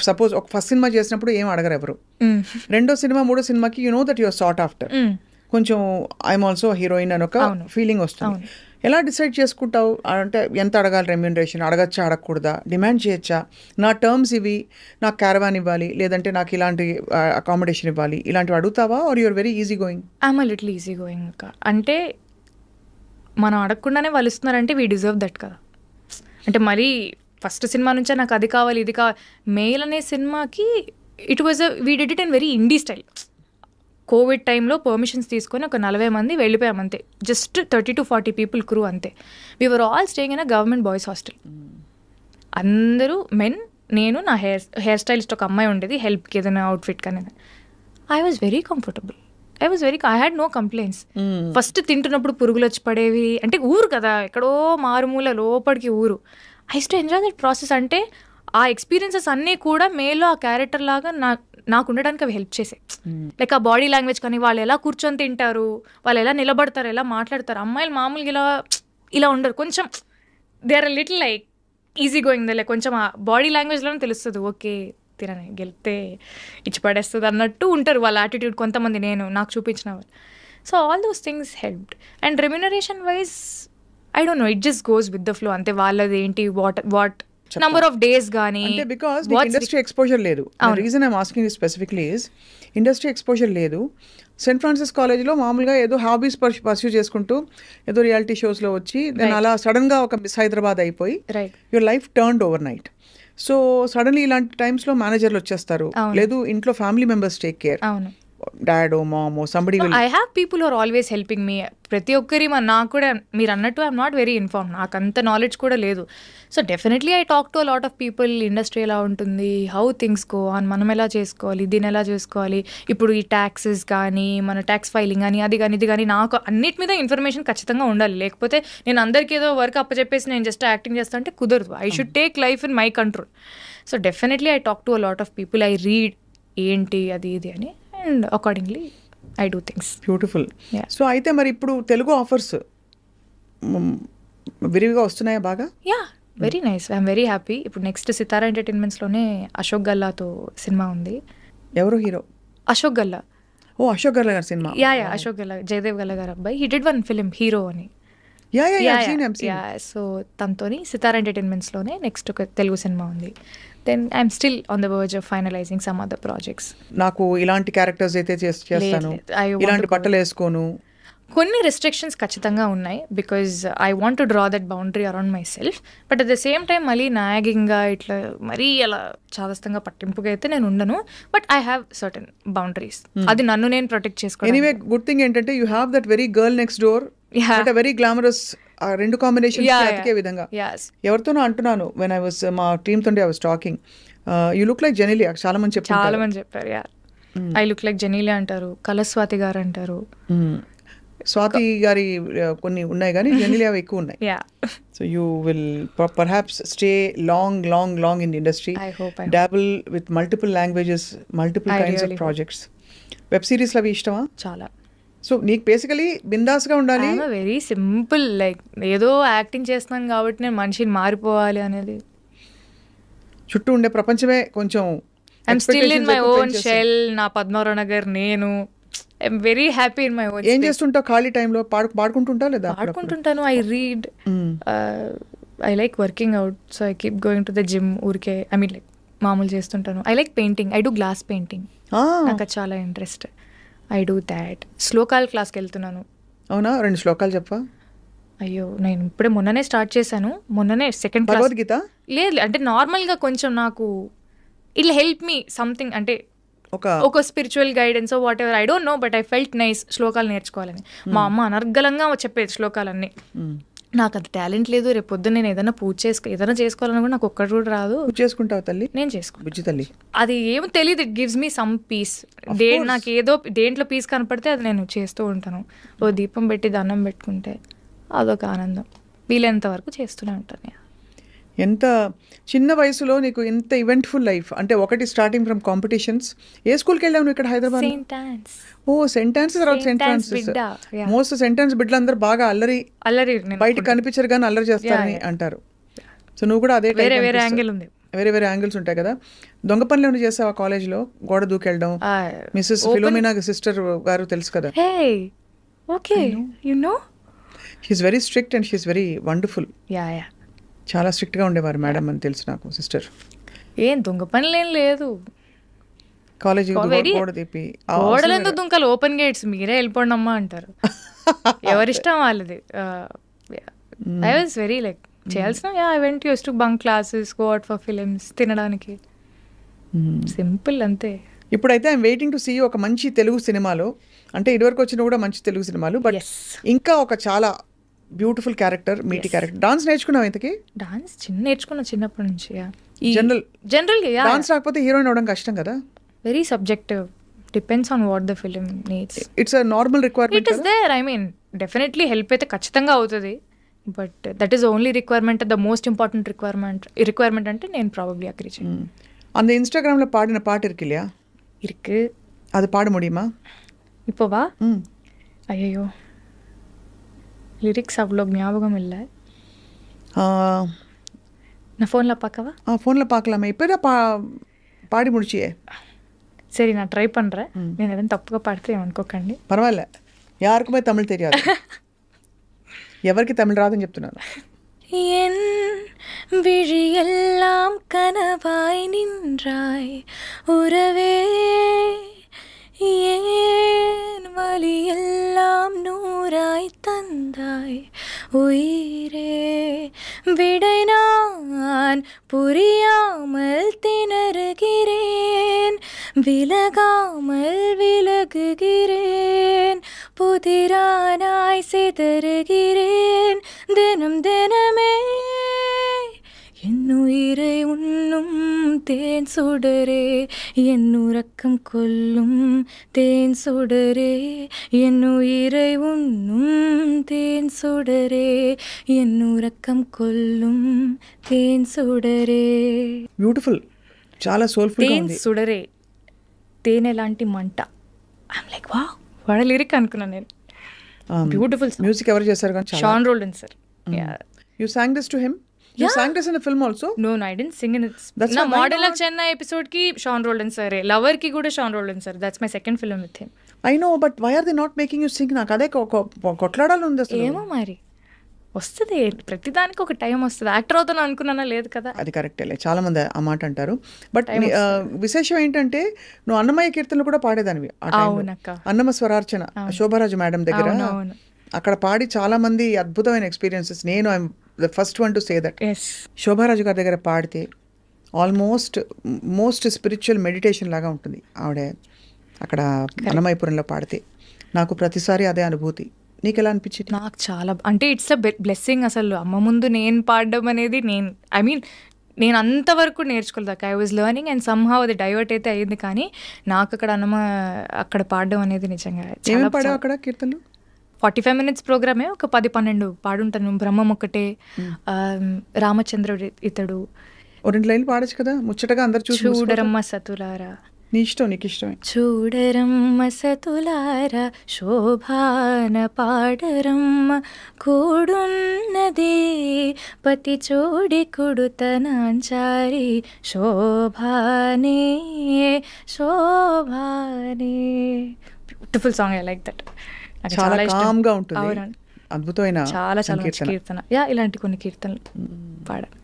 Suppose ఒక first cinema చేసినప్పుడు ఏం అడగరు ఎవరు, రెండో సినిమా మూడో సినిమాకి you know that your sought after, కొంచెం ఐఎమ్ ఆల్సో హీరోయిన్ అని ఒక ఫీలింగ్ వస్తుంది. ఎలా డిసైడ్ చేసుకుంటావు అంటే ఎంత అడగాలి రెమ్యూనరేషన్, అడగచ్చా అడగకూడదా, డిమాండ్ చేయొచ్చా, నా టర్మ్స్ ఇవి, నాకు క్యారవాన్ ఇవ్వాలి లేదంటే నాకు ఇలాంటి అకామిడేషన్ ఇవ్వాలి, ఇలాంటివి అడుగుతావా or you're very easy going? I'm a little easy going అక్క. అంటే మనం అడగకుండానే వాళ్ళు ఇస్తున్నారంటే వీ డిజర్వ్ దట్ కదా. అంటే మరీ ఫస్ట్ సినిమా నుంచే నాకు అది కావాలి ఇది కావాలి. మెయిల్ అనే సినిమాకి it was we did it in very indie style. Covid టైంలో పర్మిషన్స్ తీసుకొని ఒక 40 మంది వెళ్ళిపోయాం అంతే, జస్ట్ 30 to 40 పీపుల్ క్రూ అంతే. We're all staying in a government boys hostel. అందరూ మెన్, నేను, నా హెయిర్ స్టైలిస్ట్ ఒక అమ్మాయి ఉండేది హెల్ప్కి ఏదైనా అవుట్ఫిట్ కానీ. I was very comfortable, I had no complaints. First తింటున్నప్పుడు పురుగులు వచ్చి పడేవి, అంటే ఊరు కదా ఎక్కడో మారుమూల లోపలికి ఊరు. I to enjoy that process. అంటే ఆ ఎక్స్పీరియన్సెస్ అన్నీ కూడా మేలో ఆ క్యారెక్టర్ లాగా నాకు ఉండడానికి అవి హెల్ప్ చేసాయి. లైక్ ఆ బాడీ లాంగ్వేజ్ కానీ, వాళ్ళు ఎలా కూర్చొని తింటారు, వాళ్ళు ఎలా నిలబడతారు, ఎలా మాట్లాడతారు. అమ్మాయిలు మామూలుగా ఇలా ఉండరు, కొంచెం they are little like easy going. Like కొంచెం ఆ బాడీ లాంగ్వేజ్లోనే తెలుస్తుంది, ఓకే తినని గెలితే ఇచ్చి పడేస్తుంది అన్నట్టు ఉంటారు వాళ్ళ యాటిట్యూడ్. కొంతమంది నాకు చూపించిన వాళ్ళు. So all those things helped. And remuneration wise I don't know, it just goes with the flow అంతే. వాళ్ళది ఏంటి వాట్ number of days గానీ, అంటే బికాస్ ఇండస్ట్రీ ఎక్స్పోజర్ లేదు. Reason I'm asking you specifically is industry exposure లేదు. Saint Francis కాలేజ్లో మామూలుగా ఏదో హాబీస్ పర్స్యూ చేసుకుంటూ ఏదో రియాలిటీ షోస్లో వచ్చి నేను అలా సడన్గా ఒక మిస్ హైదరాబాద్ అయిపోయి your life turned overnight. So suddenly ఇలాంటి టైమ్స్లో మేనేజర్లు వచ్చేస్తారు, లేదు ఇంట్లో family members take care, dad ఓ మామ్ ఓ somebody. I have people are always helping me. ప్రతి ఒక్కరి నాకు కూడా మీరు అన్నట్టు ఐఎమ్ నాట్ వెరీ ఇన్ఫార్మ్, నాకు అంత నాలెడ్జ్ కూడా లేదు. So definitely I talk to a lot of people. Industry ఎలా ఉంటుంది, హౌ థింగ్స్ గో ఆన్, మనం ఎలా చేసుకోవాలి, దీన్ని ఎలా చేసుకోవాలి, ఇప్పుడు ఈ ట్యాక్సెస్ కానీ మన ట్యాక్స్ ఫైలింగ్ కానీ అది కానీ ఇది కానీ, నాకు అన్నిటి మీద ఇన్ఫర్మేషన్ ఖచ్చితంగా ఉండాలి. లేకపోతే నేను అందరికీ ఏదో వర్క్ అప్పచెప్పేసి నేను జస్ట్ యాక్టింగ్ చేస్తా అంటే కుదరదు. I should take life in my control. So definitely I talk to a lot of people, I read ఏంటి అది ఇది అని, and accordingly I do things. Beautiful. So అయితే మరి ఇప్పుడు తెలుగు ఆఫర్స్ విరివిగా వస్తున్నాయా బాగా? Yeah, very nice, I'm very happy. ఇప్పుడు నెక్స్ట్ సితారా ఎంటర్టైన్మెంట్స్లోనే అశోక్ గల్లాతో సినిమా ఉంది. ఎవరు హీరో? అశోక్ గల్లా. ఓ అశోక్ గల్లా గారి సినిమా. యా అశోక్ గల్లా, జయదేవ్ గల్లా గారు అబ్బాయి. He did one film hero అని. సో తనతోని సితారా ఎంటర్టైన్మెంట్స్లోనే నెక్స్ట్ ఒక తెలుగు సినిమా ఉంది. Then I'm still on the verge of finalising some other projects. నాకు ఇలాంటి క్యారెక్టర్స్ అయితే చేస్తాను, ఇలాంటి బట్టలు వేసుకోను, కొన్ని రెస్ట్రిక్షన్స్ ఖచ్చితంగా ఉన్నాయి. Because I want to draw that boundary around my self. But at the same time మళ్ళీ నాగింగ్గా ఇట్లా మరీ అలా చాదస్తంగా పట్టింపుగా అయితే నేను ఉండను. But I have certain boundaries. అది నన్ను నేను ప్రొటెక్ట్ చేసుకోవాలి. ఎనీవే గుడ్ థింగ్ ఏంటంటే you have that very girl next door, very glamorous, రెండు కాంబినేషన్ అతికే విధంగా. ఎవరితోనో అంటున్నాను వెన్ ఐ వాస్ మా టీమ్ తోటి I was talking, you look like Genelia. చాలా మంది చెప్పారు ఐ లుక్ లైక్ జెనీలియా అంటారు, కలస్వాతి గారు అంటారు. స్వాతి గారి కొన్ని ఉన్నాయి కానీ జెనీలియా ఎక్కువ ఉన్నాయి. So you will perhaps stay long in the industry, డాబుల్ with multiple languages, multiple kinds of projects. Web సిరీస్లు అవి ఇష్టమా? చాలా. సో నీకు బేసికలీ బిందాస్గా ఉండాలి. వెరీ సింపుల్, లైక్ ఏదో యాక్టింగ్ చేస్తున్నాను కాబట్టి నేను మనిషిని మారిపోవాలి అనేది. చుట్టూ ఉండే ప్రపంచమే కొంచెం I'm still in my own shell. నా పద్మారావు నగర్ నేను. I'm very happy in my own. ఏం చేస్తుంటావు ఖాళీ టైంలో? పాడుకుంటుంటావు లేదా? పాడుకుంటుంటాను. I read, I like working out, so I keep going to the gym. ఊరికే ఐ మీన్ లైక్ మామూలు చేస్తుంటాను. I like painting, I do glass painting, నాకు చాలా ఇంట్రెస్ట్. I do that. శ్లోకాల క్లాస్కి వెళ్తున్నాను. అవునా? 2 శ్లోకాలు చెప్పా. అయ్యో, నేను ఇప్పుడే మొన్ననే స్టార్ట్ చేశాను. మొన్ననే సెకండ్ క్లాస్. భగవద్గీత? లేదు, అంటే నార్మల్గా కొంచెం నాకు ఇట్ హెల్ప్ మీ సంథింగ్, అంటే ఒక spiritual guidance what ever, I don't know, but I felt nice శ్లోకాలు నేర్చుకోవాలని. మా అమ్మ అనర్గళంగా చెప్పేది శ్లోకాలన్నీ. నాకు అది టాలెంట్ లేదు. రేపు పొద్దున్న నేను ఏదైనా ఏదైనా చేసుకోవాలని కూడా నాకు ఒక్కటి కూడా రాదు. చేసుకుంటావు తల్లి? నేను చేసుకుంటాను తల్లి. అది ఏమో తెలియదు, it gives me some piece. నాకు ఏదో దేంట్లో పీస్ కనపడితే అది నేను చేస్తూ ఉంటాను. ఓ దీపం పెట్టి దండం పెట్టుకుంటే అదొక ఆనందం. వీలైనంత వరకు చేస్తూనే ఉంటాను. ఎంత చిన్న వయసులో నీకు ఎంత ఈవెంట్ఫుల్ లైఫ్. అంటే ఒకటి స్టార్టింగ్ ఫ్రమ్ కాంపిటీషన్స్. ఏ స్కూల్కి వెళ్ళావు నువ్వు ఇక్కడ హైదరాబాద్? ఓ సెయింట్ ఆన్స్, తర్వాత Saint Francis. Most Saint Ann's బిడ్డలు అందరూ బాగా అల్లరి బయట కనిపించరు కానీ అల్లరి చేస్తారని అంటారు. సో నువ్వు కూడా అదే వేరే యాంగిల్ ఉంది. వేరే వేరే యాంగిల్స్ ఉంటాయి కదా. దొంగ పనులు ఏమైనా చేసావా కాలేజ్లో? గోడ దూకెళ్ళడం. మిస్సెస్ ఫిలోమినా సిస్టర్ గారు తెలుసు కదా. Okay, you know she is very strict and she is very wonderful. Yeah చాలా స్ట్రిక్ట్గా ఉండేవారు మేడం అని తెలుసు నాకు సిస్టర్. ఏం దొంగ పనులు ఏం లేదు కాలేజీ గోడ తీపి. గోడలెందుకు దుంకలు, ఓపెన్ గేట్స్, మీరే వెళ్ళిపోండి అమ్మా అంటారు. ఎవరిష్టం వాళ్ళది. ఐ వాజ్ వెరీ లైక్ చేయాల్సిన I went use to bunk classes, go out for films, తినడానికి, సింపుల్ అంతే. ఇప్పుడైతే ఐఎమ్ వెయిటింగ్ టు సీ ఒక మంచి తెలుగు సినిమాలో, అంటే ఇదివరకు వచ్చిన కూడా మంచి తెలుగు సినిమాలు, బట్ ఇంకా ఒక చాలా బ్యూటిఫుల్ క్యారెక్టర్, మీటి క్యారెక్టర్. డాన్స్ నేర్చుకున్నావు ఇంతకి? డాన్స్ నేర్చుకున్నా చిన్నప్పటి నుంచి. జనరల్ డాన్స్ రాకపోతే హీరోయిన్ అవడం కష్టం కదా. Very subjective, depends on what the film needs. It's a normal requirement. It is there, I mean definitely help అయితే ఖచ్చితంగా అవుతుంది, but that is only requirement, the most important requirement అంటే నేను probably agree చేయను. அந்த இன்ஸ்டாகிராமில் பாடின பாட்டு இருக்கு இல்லையா? இருக்கு. அது பாட முடியுமா இப்போவா? ஐயோ, லிரிக்ஸ் அவ்வளோ ஞாபகம் இல்லை. நான் ஃபோனில் பார்க்கவா? ஃபோனில் பார்க்கலாமா? இப்போ தான் பாடி முடிச்சியே. சரி, நான் ட்ரை பண்ணுறேன். నేను ఏదైనా తప్పుగా పాడితే ఏమనుకోకండి. పర్వాలే, యారుకుమే తమిళ్ తెలియదు, ఎవరికి తమిళ్ రాదని చెప్తున్నాను. என் விழியெல்லாம் கனவாய் நின்றாய் உறவே, ஏன் வலியெல்லாம் நூறாய் தந்தாய் உயிரே, விடை நான் புரியாமல் திணறுகிறேன், விலகாமல் விலகுகிறேன், புதிரானாய் சிதறுகிறேன் தினம் தினமே, என்னுயிரை உண்ணும் தேன் சுடரே, என்னுறக்கம் கொல்லும் தேன் சுடரே, என்னுயிரை உண்ணும் தேன் சுடரே, என்னுறக்கம் కొల్லும் தேன் సుడరే. బ్యూటిఫుల్, చాలా సోల్ఫుల్ గా ఉంది. తేన్ సుడరే, తేనె లాంటి మంట. ఐమ్ లైక్ వావ్, వాడ లిరిక్ అనుకున్నాను నేను. బ్యూటిఫుల్. మ్యూజిక్ ఎవరు చేశారు? Sean Roldan sir. You sang this to him? You sang this in the film also? No, I didn't sing in it. Na Model of Chennai episode ki Sean Roldan sir, Lover ki kuda Sean Roldan sir. That's my second film with him. I know, but why are they not making you sing? నాకు అదే కొట్లాడాలి ఉంది అసలు. ఏమో మరి వస్తుంది, ప్రతిదానికి ఒక time వస్తుంది. యాక్టర్ అవుతాను అనుకున్నానా, లేదు కదా. అది కరెక్టే, చాలా మంది ఆ మాట అంటారు. బట్ విశేషం ఏంటంటే నువ్వు అన్నమయ్య కీర్తనలు కూడా పాడేదానివి. అన్నమ స్వరార్చన శోభరాజు మేడం దగ్గర అక్కడ పాడి చాలా మంది అద్భుతమైన ఎక్స్పీరియన్సెస్. నేను I'm the first one to say that. Shobha Raju గారి దగ్గర పాడితే మోస్ట్ స్పిరిచువల్ మెడిటేషన్ లాగా ఉంటుంది ఆవిడ అక్కడ అన్నమయ్యపురంలో పాడితే. నాకు ప్రతిసారి అదే అనుభూతి. నీకు ఎలా అనిపించింది? నాకు చాలా, అంటే ఇట్స్ అ బ్లెస్సింగ్ అసలు. అమ్మ ముందు నేను పాడడం అనేది, నేను అంతవరకు నేర్చుకోలేదు. I was learning and somehow అది డైవర్ట్ అయితే అయ్యింది. కానీ నాకు అక్కడ పాడడం అనేది నిజంగా చాలా. పాడావు అక్కడ కీర్తనలు? 45 minutes ప్రోగ్రామే, ఒక 10-12 పాడుంటాను. బ్రహ్మం ఒకటే, రామచంద్రుడు ఇతడు. 2 లైన్లు పాడచ్చు కదా ముచ్చటగా అందరు చూసి. చూడరమ్మ సతులారా, నీ ఇష్టం, నీకు ఇష్టమే. చూడరమ్మ సతులారా శోభాన పాడరమ్మ, కూడున్నది పతి చోడి కుడుతనాంచారి, శోభానే శోభానే. Beautiful song, I like that. చాలా కామ్ గా ఉంటుంది, అద్భుతమైన చాలా చాలా కీర్తన. ఇలాంటి కొన్ని కీర్తనలు పాడాను.